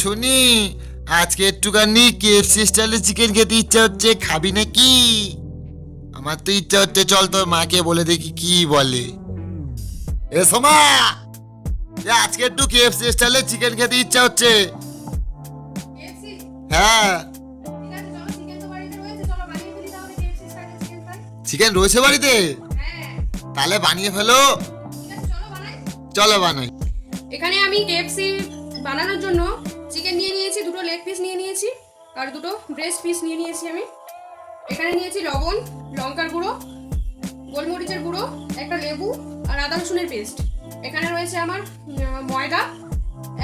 শুনি আজকে একটুখানি কেএফসি স্টাইলে চিকেন খেতে ইচ্ছা হচ্ছে, খাবি নাকি? আমার তো ইচ্ছা হচ্ছে, চল তোর মাকে বলে দেখি কি বলে। এ সোমা, আজকে একটু কেএফসি স্টাইলে চিকেন খেতে ইচ্ছা হচ্ছে। হ্যাঁ, চিকেন রয়েছে বাড়িতে, তাহলে বানিয়ে ফেলো। চলো বানাই। এখানে আমি কেএফসি বানানোর জন্য চিকেন নিয়ে নিয়েছি, দুটো লেগ পিস নিয়ে নিয়েছি আর দুটো ব্রেস্ট পিস নিয়ে নিয়েছি। আমি এখানে নিয়েছি লবণ, লঙ্কার গুঁড়ো, গোলমরিচের গুঁড়ো, একটা লেবু আর আদা রসুনের পেস্ট। এখানে রয়েছে আমার ময়দা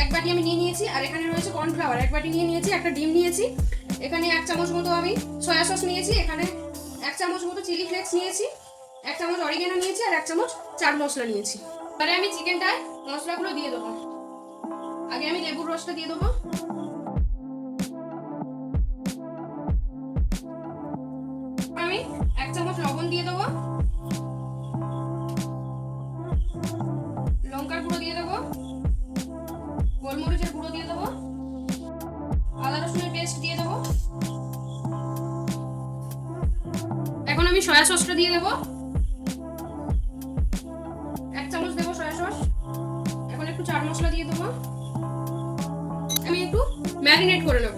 এক বাটি আমি নিয়ে নিয়েছি, আর এখানে রয়েছে কর্নফ্লাওয়ার এক বাটি নিয়ে নিয়েছি, একটা ডিম নিয়েছি। এখানে 1 চামচ মতো আমি সয়া সস নিয়েছি, এখানে 1 চামচ মতো চিলি ফ্লেক্স নিয়েছি, 1 চামচ অরিগেনো নিয়েছি আর 1 চামচ চাট মশলা নিয়েছি। এবারে আমি চিকেনটায় মশলাগুলো দিয়ে দেবো। আগে আমি লেবুর রসটা দিয়ে দেবো। আমি 1 চামচ লবণ দিয়ে দেবো, লঙ্কার গুঁড়ো দিয়ে দেবো, গোলমরিচের গুঁড়ো দিয়ে দেবো, আদা রসুনের পেস্ট দিয়ে দেবো। এখন আমি সয়া সসটা দিয়ে দেবো, 1 চামচ দেবো সয়া সস। এখন একটু চাট মশলা দিয়ে দেবো। আমি একটু ম্যারিনেট করে নেব।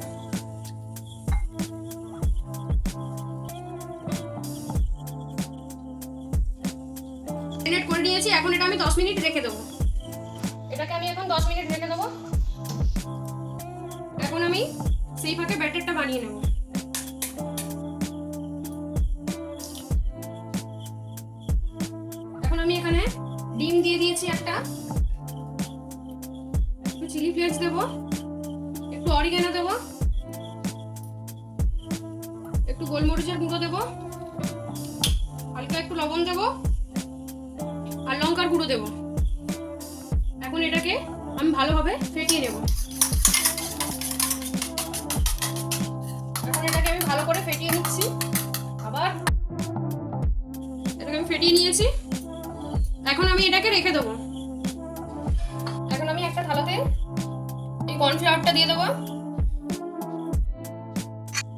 ম্যারিনেট করে নিয়েছি, এখন এটা আমি 10 মিনিট রেখে দেবো। এটাকে আমি এখন 10 মিনিট রেখে দেবো। এখন আমি সেই ফাঁকে ব্যাটারটা বানিয়ে নেব। এখন আমি এখানে ডিম দিয়ে দিয়েছি একটা, একটু চিলি ফ্লেক্স দেবো, একটু অরিগেনো দেবো, একটু গোলমরিচের গুঁড়ো দেবো, হালকা একটু লবণ দেবো আর লঙ্কার গুঁড়ো দেবো। এখন এটাকে আমি ভালোভাবে ফেটিয়ে নেব। এখন এটাকে আমি ভালো করে ফেটিয়ে নিচ্ছি। আবার এটাকে আমি ফেটিয়ে নিয়েছি, এখন আমি এটাকে রেখে দেবো। এখন আমি একটা থালাতে এই কর্নফ্লাওয়ারটা দিয়ে দেবো,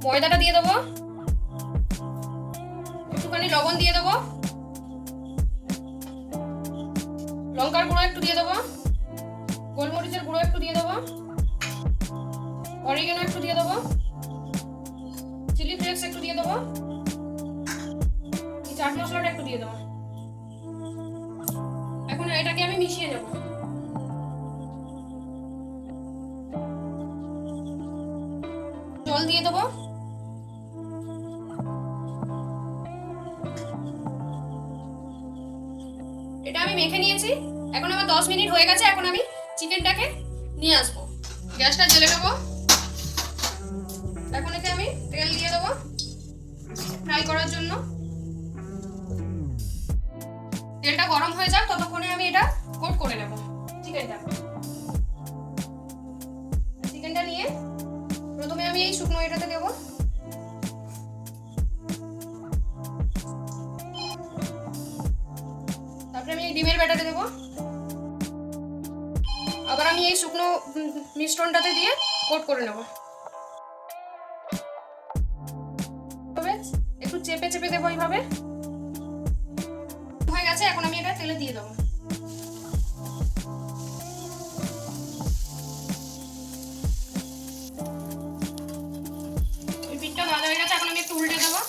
ময়দাটা দিয়ে দেবো, একটুখানি লবণ দিয়ে দেবো, লঙ্কার গুঁড়ো একটু দিয়ে দেবো, গোলমরিচের গুঁড়ো একটু দিয়ে দেবো, অরিগেনো একটু দিয়ে দেবো, চিলি ফ্লেক্স একটু দিয়ে দেবো, এই চাট মশলাটা একটু দিয়ে দেবো। এখন এটাকে আমি মিশিয়ে নেব। জল দিয়ে দেবো। এটা আমি মেখে নিয়েছি, এখন আমার 10 মিনিট হয়ে গেছে। এখন আমি চিকেনটাকে নিয়ে আসবো। গ্যাসটা জ্বেলে নেবো। এখন এতে আমি তেল দিয়ে দেবো ফ্রাই করার জন্য। তেলটা গরম হয়ে যাক, ততক্ষণে আমি এটা কোট করে নেব চিকেনটা নিয়ে প্রথমে আমি এই শুকনো এটাতে দেবো। তারপরে আমি এই ডিমের ব্যাটারে দেবো। আবার আমি এই শুকনো মিশ্রণটাতে দিয়ে কোট করে নেব। একটু চেপে চেপে দেবো এইভাবে। হয়ে গেছে, এখন আমি এটা তেলে দিয়ে দেবো। পিঠটা ভাজা হয়ে গেছে, এখন আমি একটু উল্টে দেবো।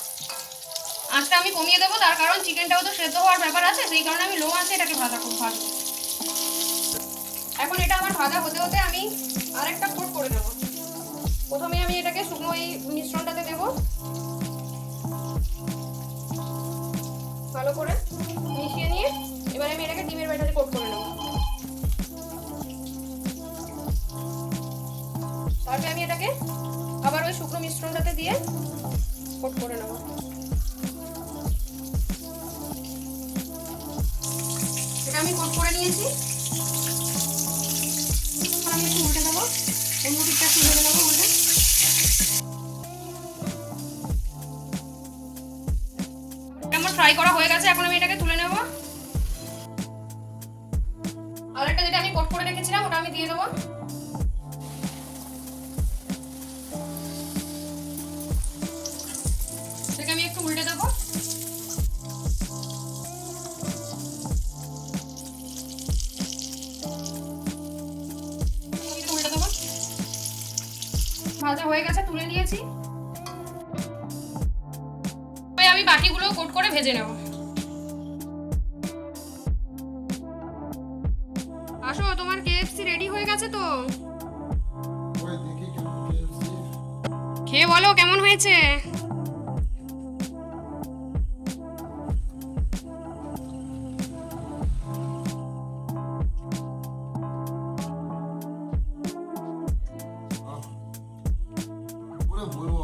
আঁচটা আমি কমিয়ে দেবো, তার কারণ চিকেনটাও তো সেদ্ধ হওয়ার ব্যাপার আছে, সেই কারণে আমি লো আঁচে এটাকে খুব ভাজবো। এখন এটা আমার ভাজা হতে হতে আমি আরেকটা কোট করে দেবো। প্রথমে আমি এটাকে শুকনো এই মিশ্রণটাতে দেবো, ভালো করে মিশিয়ে নিয়ে এবার আমি এটাকে ডিমের ব্যাটারে কোট করে নেব। তারপরে আমি এটাকে আবার ওই শুকনো মিশ্রণটাতে দিয়ে কোট করে নেব। এটা আমি কোট করে নিয়েছি। আমি একটু উল্টে দেবো, অন্য দিকটা একটু ভেজে নেবো উল্টে। আমার ফ্রাই করা হয়ে গেছে, এখন আমি এটাকে তুলে নেব। আরেকটা যেটা আমি কোট করে রেখেছিলাম ওটা আমি দিয়ে দেবো। ভাজা হয়ে গেছে, তুলে নিয়েছি। এবার আমি বাকিগুলো কোট করে ভেজে নেব। আসো, তোমার কেএফসি রেডি হয়ে গেছে তো। ওই দেখি কেমন KFC। খেয়ে বলো কেমন হয়েছে। পুরো বলবো